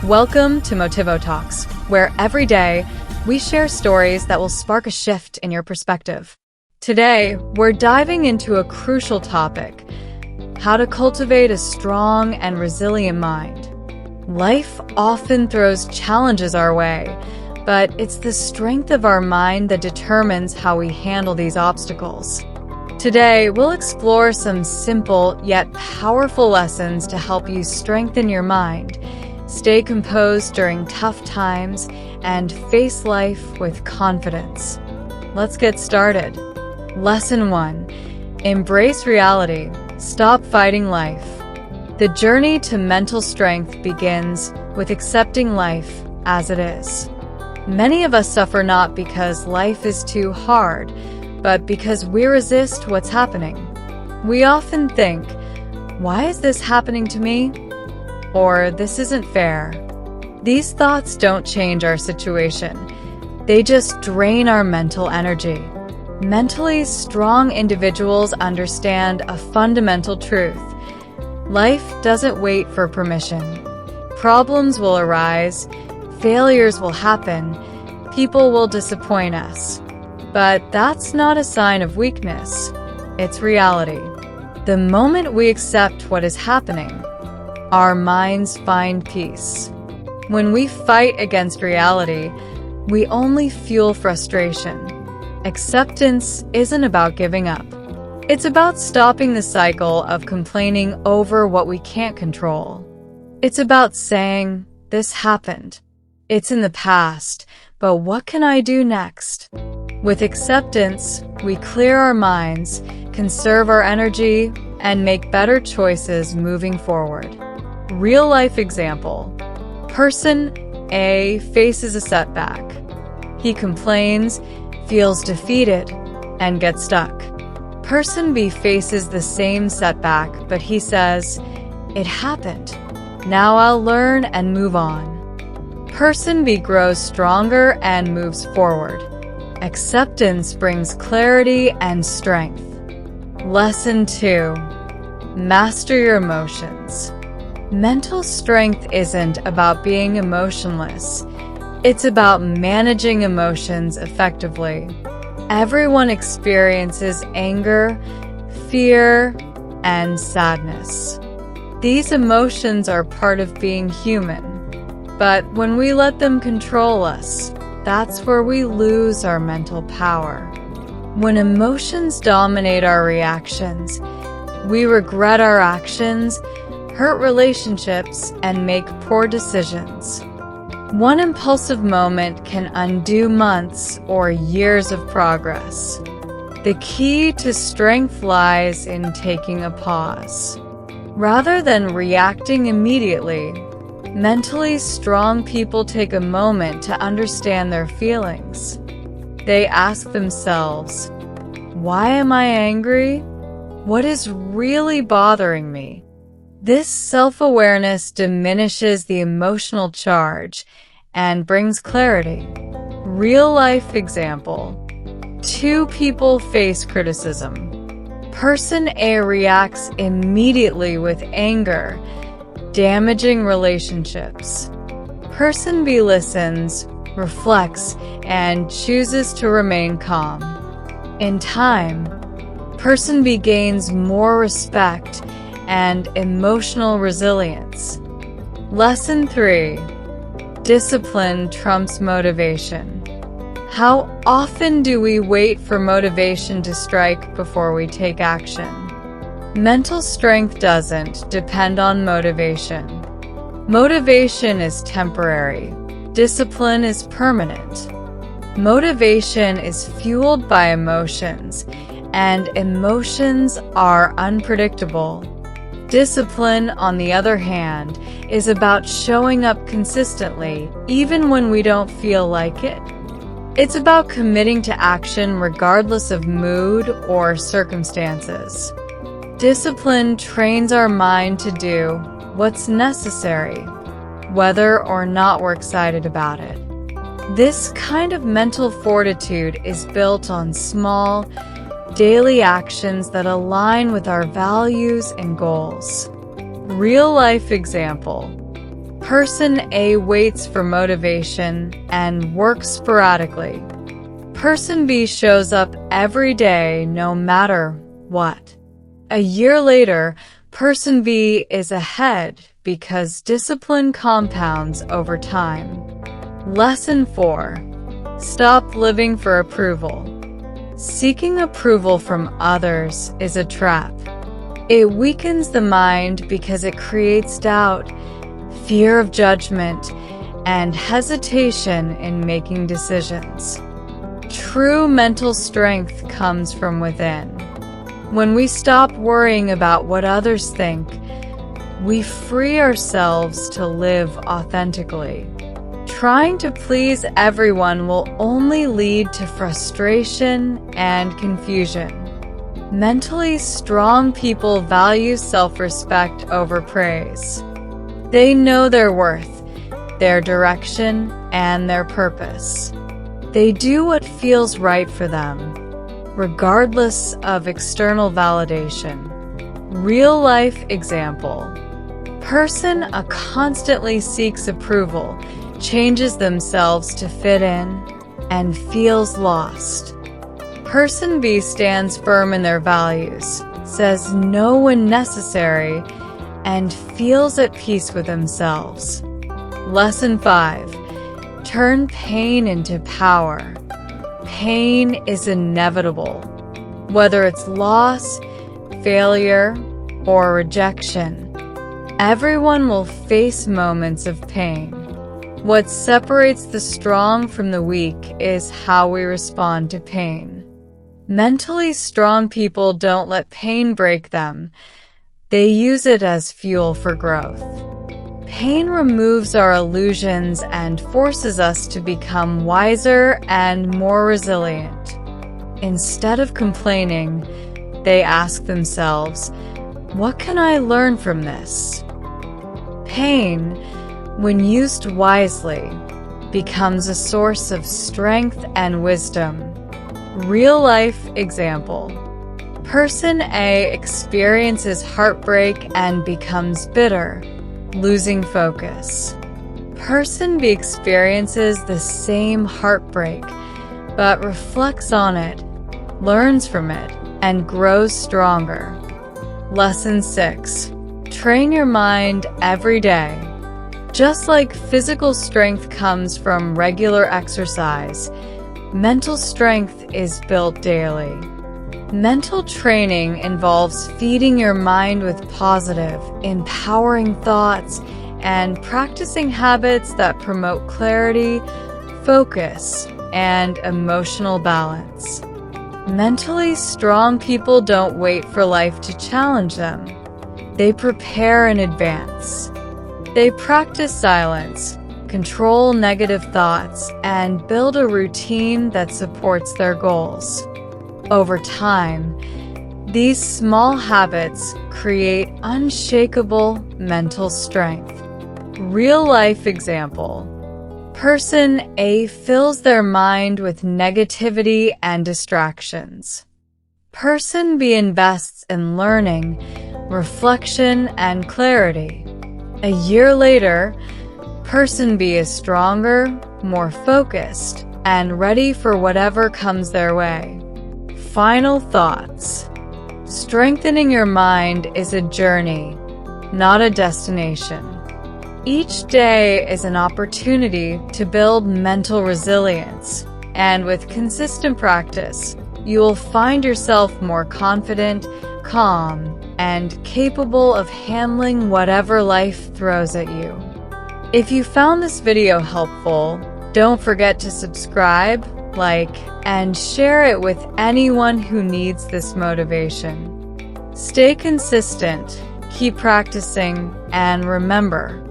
Welcome to Motivotalks, where every day we share stories that will spark a shift in your perspective. Today, we're diving into a crucial topic: how to cultivate a strong and resilient mind. Life often throws challenges our way, but it's the strength of our mind that determines how we handle these obstacles. Today, we'll explore some simple yet powerful lessons to help you strengthen your mind, stay composed during tough times, and face life with confidence. Let's get started. Lesson 1. Embrace reality. Stop fighting life. The journey to mental strength begins with accepting life as it is. Many of us suffer not because life is too hard, but because we resist what's happening. We often think, "Why is this happening to me?" Or "This isn't fair." These thoughts don't change our situation. They just drain our mental energy. Mentally strong individuals understand a fundamental truth. Life doesn't wait for permission. Problems will arise, failures will happen, people will disappoint us. But that's not a sign of weakness. It's reality. The moment we accept what is happening, our minds find peace. When we fight against reality, we only fuel frustration. Acceptance isn't about giving up. It's about stopping the cycle of complaining over what we can't control. It's about saying, "This happened. It's in the past, but what can I do next?" With acceptance, we clear our minds, conserve our energy, and make better choices moving forward. Real-life example. Person A faces a setback. He complains, feels defeated, and gets stuck. Person B faces the same setback, but he says, "It happened. Now I'll learn and move on." Person B grows stronger and moves forward. Acceptance brings clarity and strength. Lesson 2. Master your emotions. Mental strength isn't about being emotionless. It's about managing emotions effectively. Everyone experiences anger, fear, and sadness. These emotions are part of being human. But when we let them control us, that's where we lose our mental power. When emotions dominate our reactions, we regret our actions, hurt relationships, and make poor decisions. One impulsive moment can undo months or years of progress. The key to strength lies in taking a pause. Rather than reacting immediately, mentally strong people take a moment to understand their feelings. They ask themselves, "Why am I angry? What is really bothering me?" This self-awareness diminishes the emotional charge and brings clarity. Real-life example. Two people face criticism. Person A reacts immediately with anger, damaging relationships. Person B listens, reflects, and chooses to remain calm. In time, Person B gains more respect and emotional resilience. Lesson 3. Discipline trumps motivation. How often do we wait for motivation to strike before we take action? Mental strength doesn't depend on motivation. Motivation is temporary. Discipline is permanent. Motivation is fueled by emotions, and emotions are unpredictable. Discipline, on the other hand, is about showing up consistently, even when we don't feel like it. It's about committing to action regardless of mood or circumstances. Discipline trains our mind to do what's necessary, whether or not we're excited about it. This kind of mental fortitude is built on small, daily actions that align with our values and goals. Real-life example. Person A waits for motivation and works sporadically. Person B shows up every day no matter what. A year later, Person B is ahead because discipline compounds over time. Lesson 4. Stop living for approval. Seeking approval from others is a trap. It weakens the mind because it creates doubt, fear of judgment, and hesitation in making decisions. True mental strength comes from within. When we stop worrying about what others think, we free ourselves to live authentically. Trying to please everyone will only lead to frustration and confusion. Mentally strong people value self-respect over praise. They know their worth, their direction, and their purpose. They do what feels right for them, regardless of external validation. Real-life example. Person A constantly seeks approval, changes themselves to fit in, and feels lost. Person B stands firm in their values, says no when necessary, and feels at peace with themselves. Lesson 5. Turn pain into power. Pain is inevitable. Whether it's loss, failure, or rejection, everyone will face moments of pain. What separates the strong from the weak is how we respond to pain. Mentally strong people don't let pain break them. They use it as fuel for growth. Pain removes our illusions and forces us to become wiser and more resilient. Instead of complaining, they ask themselves, "What can I learn from this?" Pain, when used wisely, becomes a source of strength and wisdom. Real-life example. Person A experiences heartbreak and becomes bitter, losing focus. Person B experiences the same heartbreak, but reflects on it, learns from it, and grows stronger. Lesson 6. Train your mind every day. Just like physical strength comes from regular exercise, mental strength is built daily. Mental training involves feeding your mind with positive, empowering thoughts and practicing habits that promote clarity, focus, and emotional balance. Mentally strong people don't wait for life to challenge them. They prepare in advance. They practice silence, control negative thoughts, and build a routine that supports their goals. Over time, these small habits create unshakable mental strength. Real-life example. Person A fills their mind with negativity and distractions. Person B invests in learning, reflection, and clarity. A year later, Person B is stronger, more focused, and ready for whatever comes their way. Final thoughts. Strengthening your mind is a journey, not a destination. Each day is an opportunity to build mental resilience, and with consistent practice, you will find yourself more confident, calm, and capable of handling whatever life throws at you. If you found this video helpful, don't forget to subscribe, like, and share it with anyone who needs this motivation. Stay consistent, keep practicing, and remember,